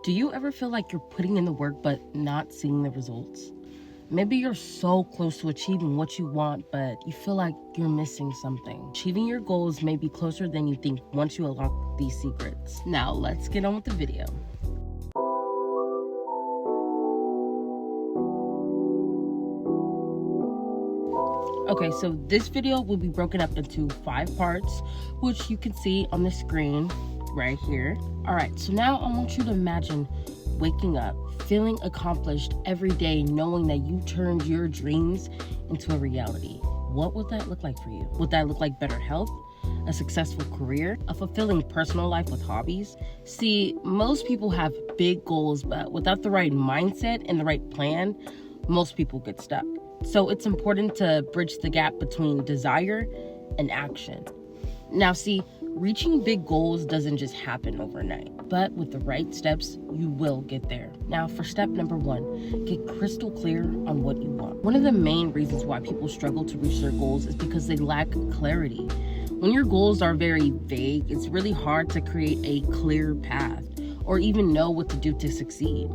Do you ever feel like you're putting in the work but not seeing the results? Maybe you're so close to achieving what you want, but you feel like you're missing something. Achieving your goals may be closer than you think once you unlock these secrets. Now, let's get on with the video. Okay, so this video will be broken up into 5 parts, which you can see on the screen right here. All right, so now I want you to imagine waking up, feeling accomplished every day, knowing that you turned your dreams into a reality. What would that look like for you? Would that look like better health, a successful career, a fulfilling personal life with hobbies? See, most people have big goals, but without the right mindset and the right plan, most people get stuck. So it's important to bridge the gap between desire and action. Now, see, reaching big goals doesn't just happen overnight, but with the right steps, you will get there. Now, for step number 1, get crystal clear on what you want. One of the main reasons why people struggle to reach their goals is because they lack clarity. When your goals are very vague, it's really hard to create a clear path or even know what to do to succeed.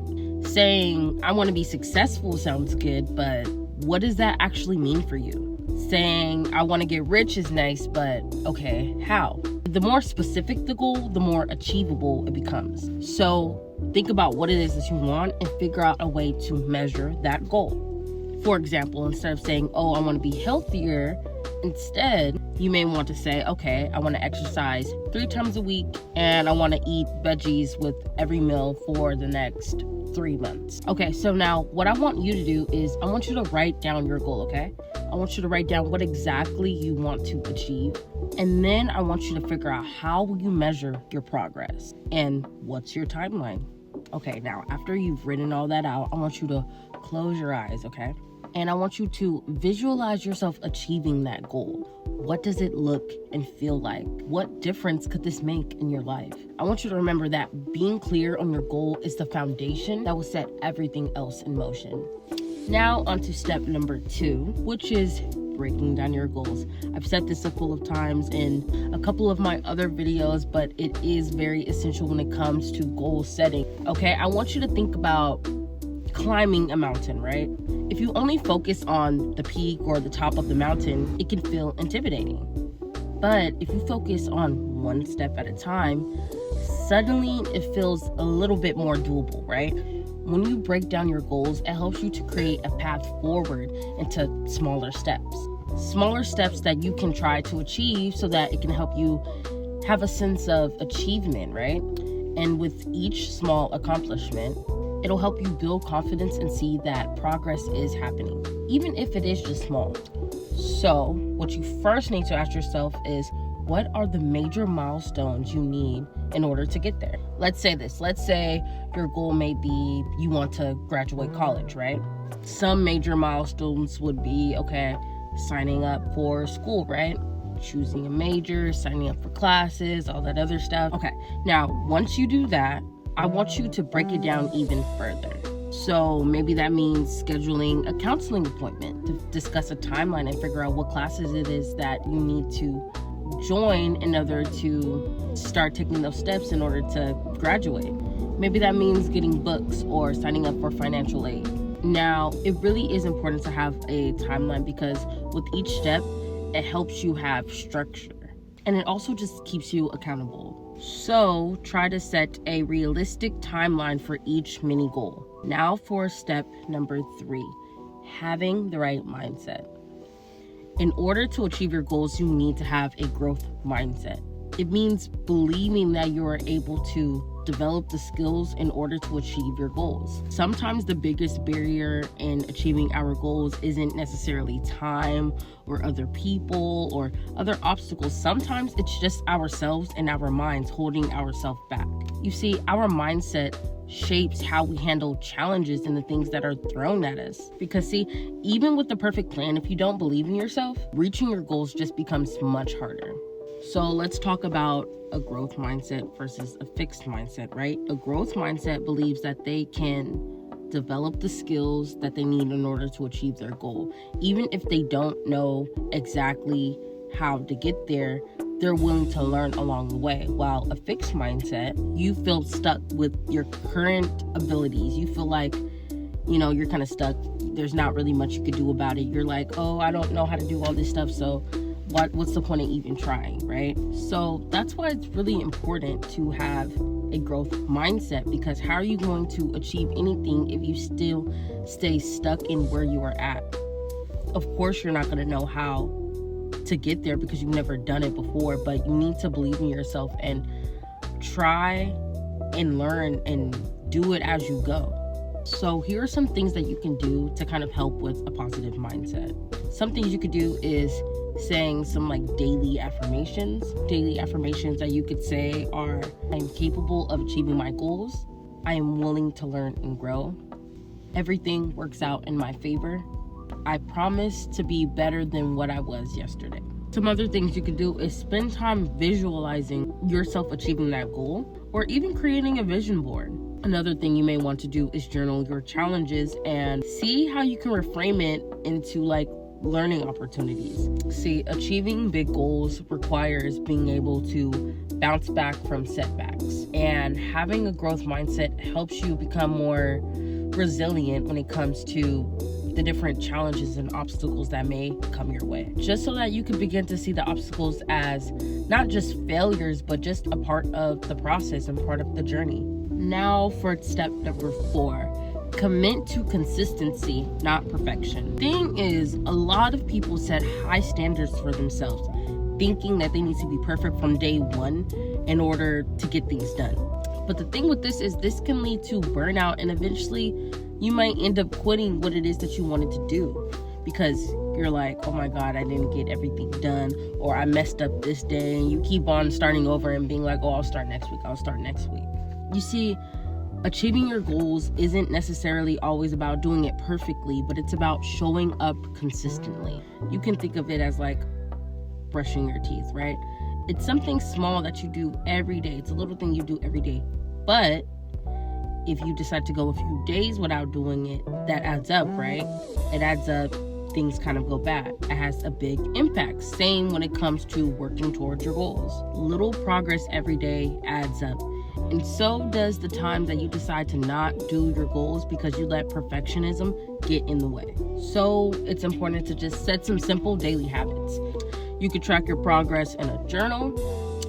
Saying, I want to be successful sounds good, but what does that actually mean for you? Saying, I want to get rich is nice, but okay, how? The more specific the goal, the more achievable it becomes. So think about what it is that you want and figure out a way to measure that goal. For example, instead of saying, oh, I want to be healthier, instead, you may want to say, okay, I want to exercise 3 times a week and I want to eat veggies with every meal for the next 3 months. Okay, so now what I want you to do is I want you to write down your goal, okay? I want you to write down what exactly you want to achieve. And then I want you to figure out how will you measure your progress and what's your timeline. Okay, now after you've written all that out, I want you to close your eyes, okay? And I want you to visualize yourself achieving that goal. What does it look and feel like? What difference could this make in your life? I want you to remember that being clear on your goal is the foundation that will set everything else in motion. Now on to step number 2, which is breaking down your goals. I've said this a couple of times in a couple of my other videos, but it is very essential when it comes to goal setting. Okay, I want you to think about climbing a mountain, right? If you only focus on the peak or the top of the mountain, it can feel intimidating. But if you focus on one step at a time, suddenly it feels a little bit more doable, right? When you break down your goals, it helps you to create a path forward into smaller steps. Smaller steps that you can try to achieve so that it can help you have a sense of achievement, right? And with each small accomplishment, it'll help you build confidence and see that progress is happening, even if it is just small. So, what you first need to ask yourself is, what are the major milestones you need in order to get there? Let's say your goal may be you want to graduate college, right? Some major milestones would be, okay, signing up for school, right? Choosing a major, signing up for classes, all that other stuff. Okay, now once you do that, I want you to break it down even further. So maybe that means scheduling a counseling appointment to discuss a timeline and figure out what classes it is that you need to join in order to start taking those steps in order to graduate. Maybe that means getting books or signing up for financial aid. Now, it really is important to have a timeline because with each step, it helps you have structure and it also just keeps you accountable. So try to set a realistic timeline for each mini goal. Now for step number 3, having the right mindset. In order to achieve your goals, you need to have a growth mindset. It means believing that you are able to develop the skills in order to achieve your goals. Sometimes the biggest barrier in achieving our goals isn't necessarily time or other people or other obstacles. Sometimes it's just ourselves and our minds holding ourselves back. You see, our mindset shapes how we handle challenges and the things that are thrown at us. Because see, even with the perfect plan, if you don't believe in yourself, reaching your goals just becomes much harder. So let's talk about a growth mindset versus a fixed mindset, right? A growth mindset believes that they can develop the skills that they need in order to achieve their goal. Even if they don't know exactly how to get there, they're willing to learn along the way. While a fixed mindset, you feel stuck with your current abilities. You feel like, you're kind of stuck. There's not really much you could do about it. You're like, oh, I don't know how to do all this stuff, so what's the point of even trying, right? So that's why it's really important to have a growth mindset, because how are you going to achieve anything if you still stay stuck in where you are at? Of course, you're not going to know how to get there because you've never done it before, but you need to believe in yourself and try and learn and do it as you go. So here are some things that you can do to kind of help with a positive mindset. Some things you could do is saying some like daily affirmations that you could say are: I'm capable of achieving my goals. I am willing to learn and grow. Everything works out in my favor. I promise to be better than what I was yesterday. Some other things you could do is spend time visualizing yourself achieving that goal, or even creating a vision board. Another thing you may want to do is journal your challenges and see how you can reframe it into like learning opportunities. See, achieving big goals requires being able to bounce back from setbacks, and having a growth mindset helps you become more resilient when it comes to the different challenges and obstacles that may come your way, just so that you can begin to see the obstacles as not just failures, but just a part of the process and part of the journey. Now for step number 4, commit to consistency, not perfection. Thing is, a lot of people set high standards for themselves, thinking that they need to be perfect from day one in order to get things done. But the thing with this is this can lead to burnout, and eventually you might end up quitting what it is that you wanted to do because you're like, oh my God, I didn't get everything done, or I messed up this day, and you keep on starting over and being like, oh, I'll start next week. You see, achieving your goals isn't necessarily always about doing it perfectly, but it's about showing up consistently. You can think of it as like brushing your teeth, right? It's something small that you do every day. It's a little thing you do every day. But if you decide to go a few days without doing it, that adds up, right? It adds up. Things kind of go bad. It has a big impact. Same when it comes to working towards your goals. Little progress every day adds up. And so does the time that you decide to not do your goals because you let perfectionism get in the way. So it's important to just set some simple daily habits. You could track your progress in a journal.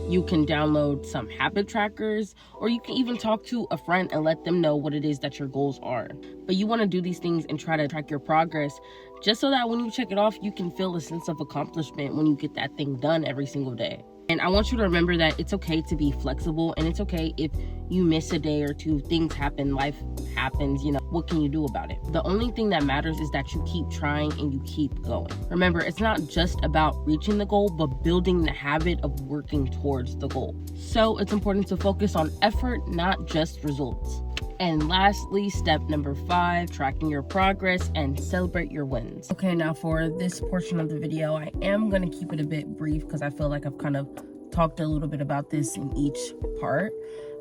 You can download some habit trackers, or you can even talk to a friend and let them know what it is that your goals are. But you want to do these things and try to track your progress just so that when you check it off, you can feel a sense of accomplishment when you get that thing done every single day. And I want you to remember that it's okay to be flexible, and it's okay if you miss a day or two. Things happen, life happens, what can you do about it? The only thing that matters is that you keep trying and you keep going. Remember, it's not just about reaching the goal, but building the habit of working towards the goal. So it's important to focus on effort, not just results. And lastly, step number 5, tracking your progress and celebrate your wins. Okay, now for this portion of the video, I am going to keep it a bit brief because I feel like I've kind of talked a little bit about this in each part.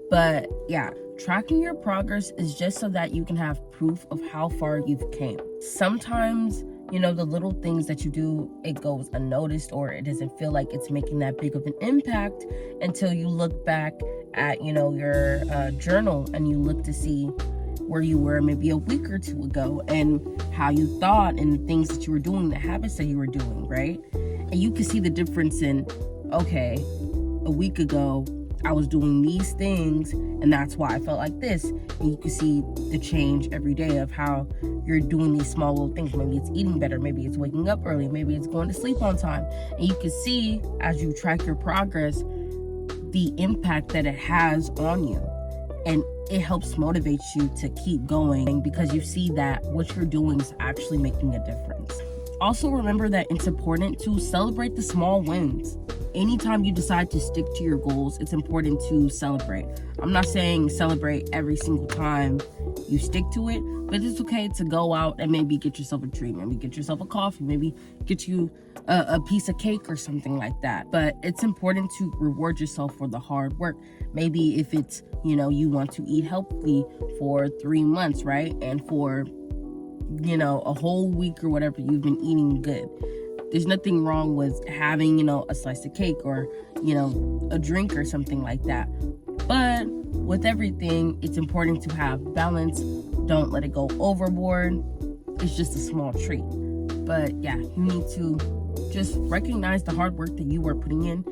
But yeah, tracking your progress is just so that you can have proof of how far you've came. Sometimes, the little things that you do, it goes unnoticed, or it doesn't feel like it's making that big of an impact until you look back at, your journal and you look to see where you were maybe a week or two ago and how you thought and the things that you were doing, the habits that you were doing, right? And you can see the difference in, okay, a week ago, I was doing these things and that's why I felt like this. And you can see the change every day of how you're doing these small little things. Maybe it's eating better, maybe it's waking up early, maybe it's going to sleep on time. And you can see as you track your progress, the impact that it has on you. And it helps motivate you to keep going because you see that what you're doing is actually making a difference. Also remember that it's important to celebrate the small wins. Anytime you decide to stick to your goals, it's important to celebrate. I'm not saying celebrate every single time you stick to it, but it's okay to go out and maybe get yourself a treat, maybe get yourself a coffee, maybe get you a piece of cake or something like that. But it's important to reward yourself for the hard work. Maybe if it's, you want to eat healthy for 3 months, right? And for, a whole week or whatever, you've been eating good. There's nothing wrong with having, you know, a slice of cake or, you know, a drink or something like that. But with everything, it's important to have balance. Don't let it go overboard. It's just a small treat. But yeah, you need to just recognize the hard work that you are putting in,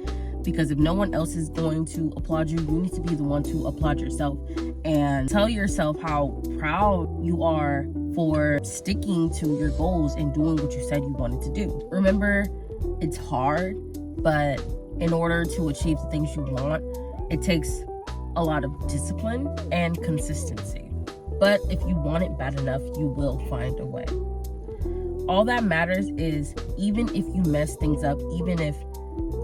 because if no one else is going to applaud you, you need to be the one to applaud yourself and tell yourself how proud you are for sticking to your goals and doing what you said you wanted to do. Remember, it's hard, but in order to achieve the things you want, it takes a lot of discipline and consistency. But if you want it bad enough, you will find a way. All that matters is, even if you mess things up, even if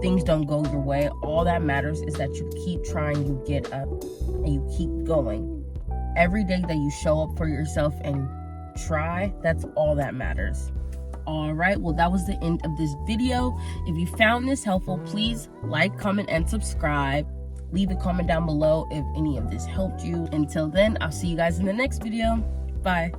things don't go your way, all that matters is that you keep trying, you get up, and you keep going. Every day that you show up for yourself and try, that's all that matters. All right, well, that was the end of this video. If you found this helpful, please like, comment, and subscribe. Leave a comment down below if any of this helped you. Until then, I'll see you guys in the next video. Bye.